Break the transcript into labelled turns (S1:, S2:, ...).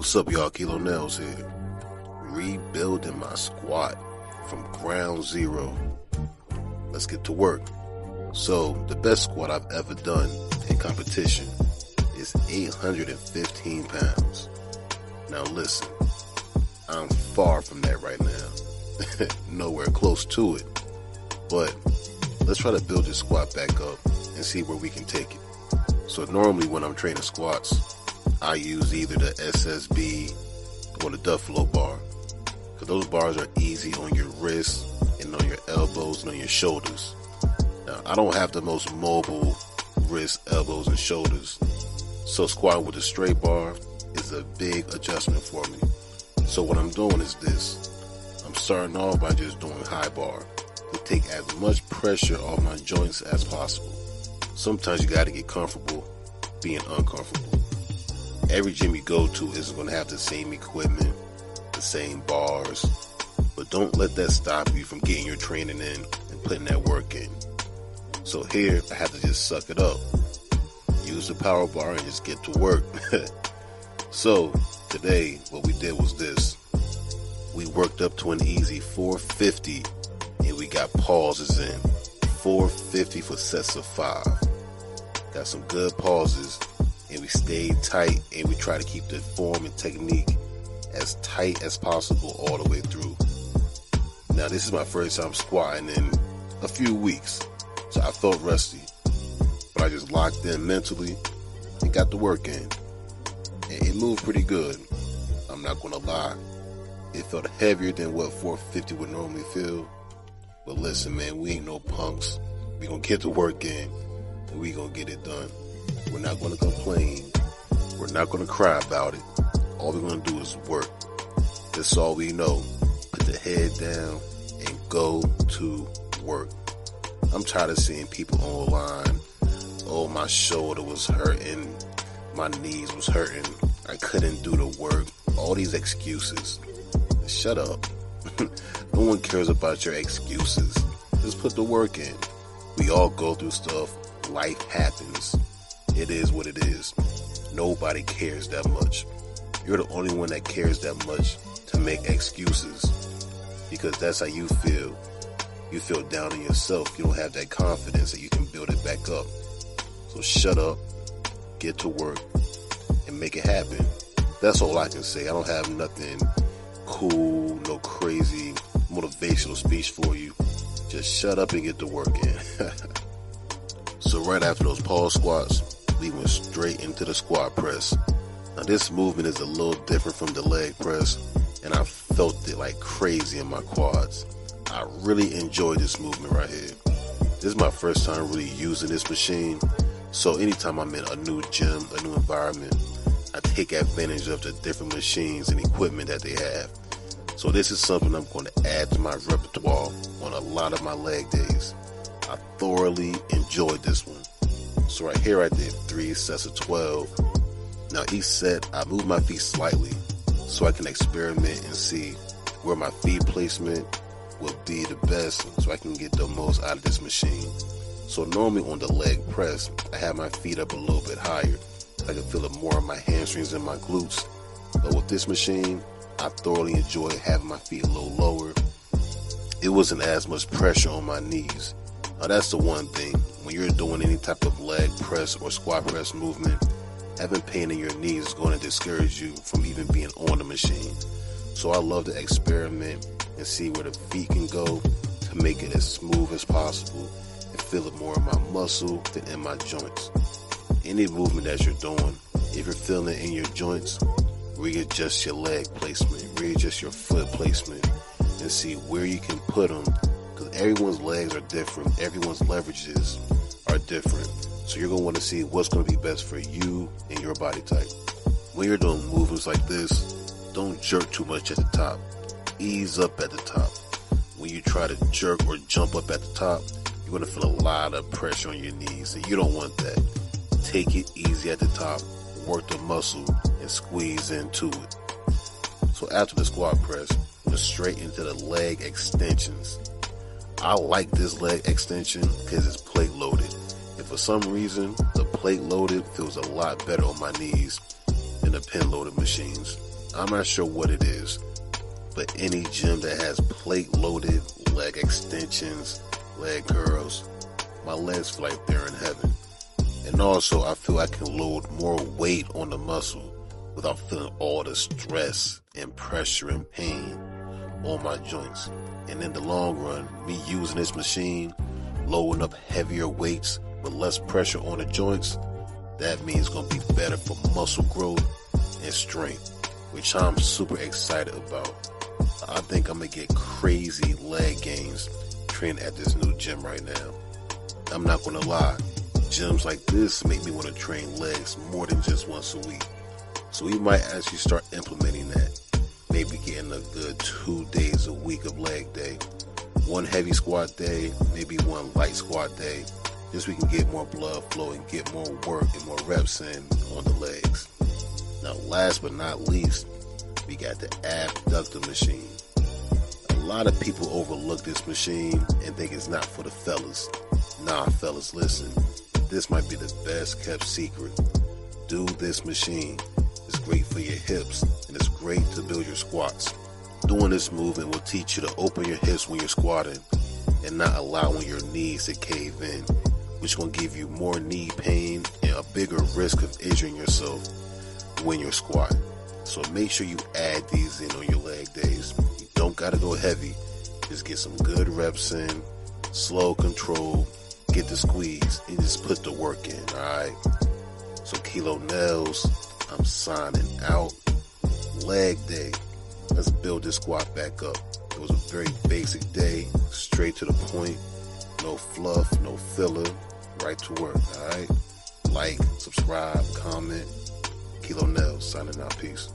S1: What's up, y'all? Kilo Nails here. Rebuilding my squat from ground zero. Let's get to work. So, the best squat I've ever done in competition is 815 pounds. Now listen, I'm far from that right now. Nowhere close to it. But let's try to build this squat back up and see where we can take it. So normally when I'm training squats, I use either the SSB or the Duffalo bar, because those bars are easy on your wrists and on your elbows and on your shoulders. Now, I don't have the most mobile wrists, elbows, and shoulders, so squatting with a straight bar is a big adjustment for me. So what I'm doing is this. I'm starting off by just doing high bar to take as much pressure off my joints as possible. Sometimes you got to get comfortable being uncomfortable. Every gym you go to isn't going to have the same equipment, the same bars, but don't let that stop you from getting your training in and putting that work in. So here, I have to just suck it up. Use the power bar and just get to work. So today, what we did was this. We worked up to an easy 450 and we got pauses in. 450 for sets of 5. Got some good pauses. And we stayed tight, and we try to keep the form and technique as tight as possible all the way through. Now, this is my first time squatting in a few weeks, so I felt rusty. But I just locked in mentally and got the work in. And it moved pretty good. I'm not going to lie. It felt heavier than what 450 would normally feel. But listen, man, we ain't no punks. We going to get the work in, and we going to get it done. We're not going to complain. We're not going to cry about it. All we're going to do is work. That's all we know. Put the head down and go to work. I'm tired of seeing people online. Oh, my shoulder was hurting. My knees was hurting. I couldn't do the work. All these excuses. Shut up. No one cares about your excuses. Just put the work in. We all go through stuff. Life happens. It is what it is. Nobody cares that much. You're the only one that cares that much to make excuses, because that's how you feel. You feel down on yourself. You don't have that confidence that you can build it back up. So shut up, get to work, and make it happen. That's all I can say. I don't have nothing cool, no crazy motivational speech for you. Just shut up and get to work in. So right after those pause squats, we went straight into the squat press. Now this movement is a little different from the leg press, and I felt it like crazy in my quads. I really enjoy this movement right here. This is my first time really using this machine, so anytime I'm in a new gym, a new environment, I take advantage of the different machines and equipment that they have. So this is something I'm going to add to my repertoire on a lot of my leg days. I thoroughly enjoyed this one. So right here I did 3 sets of 12. Now each set I moved my feet slightly so I can experiment and see where my feet placement will be the best so I can get the most out of this machine. So normally on the leg press, I have my feet up a little bit higher. I can feel it more in my hamstrings and my glutes. But with this machine, I thoroughly enjoy having my feet a little lower. It wasn't as much pressure on my knees. Now that's the one thing. When you're doing any type of leg press or squat press movement, having pain in your knees is going to discourage you from even being on the machine. So I love to experiment and see where the feet can go to make it as smooth as possible and feel it more in my muscle than in my joints. Any movement that you're doing, if you're feeling it in your joints, readjust your leg placement, readjust your foot placement, and see where you can put them. Everyone's legs are different. Everyone's leverages are different. So you're going to want to see what's going to be best for you and your body type. When you're doing movements like this, don't jerk too much at the top. Ease up at the top. When you try to jerk or jump up at the top, you're going to feel a lot of pressure on your knees, and you don't want that. Take it easy at the top, work the muscle, and squeeze into it. So after the squat press, we're straight into the leg extensions. I like this leg extension because it's plate loaded. And for some reason, the plate loaded feels a lot better on my knees than in the pin loaded machines. I'm not sure what it is, but any gym that has plate loaded leg extensions, leg curls, my legs feel like they're in heaven. And also, I feel I can load more weight on the muscle without feeling all the stress and pressure and pain on my joints. And in the long run, me using this machine, loading up heavier weights with less pressure on the joints, that means it's going to be better for muscle growth and strength, which I'm super excited about. I think I'm going to get crazy leg gains training at this new gym right now. I'm not going to lie, gyms like this make me want to train legs more than just once a week. So we might actually start implementing that. Maybe getting a good 2 days a week of leg day. One heavy squat day, maybe one light squat day. Just so we can get more blood flow and get more work and more reps in on the legs. Now last but not least, we got the abductor machine. A lot of people overlook this machine and think it's not for the fellas. Nah, fellas, listen. This might be the best kept secret. Do this machine. It's great for your hips and it's great to build your squats. Doing this movement will teach you to open your hips when you're squatting and not allowing your knees to cave in, which will give you more knee pain and a bigger risk of injuring yourself when you're squatting. So make sure you add these in on your leg days. You don't gotta go heavy. Just get some good reps in, slow control, get the squeeze, and just put the work in, alright? So Kilo Nails, I'm signing out. Leg day. Let's build this squat back up. It was a very basic day, straight to the point, no fluff, no filler, right to work, alright? Like, subscribe, comment. Kilo Nails, signing out, peace.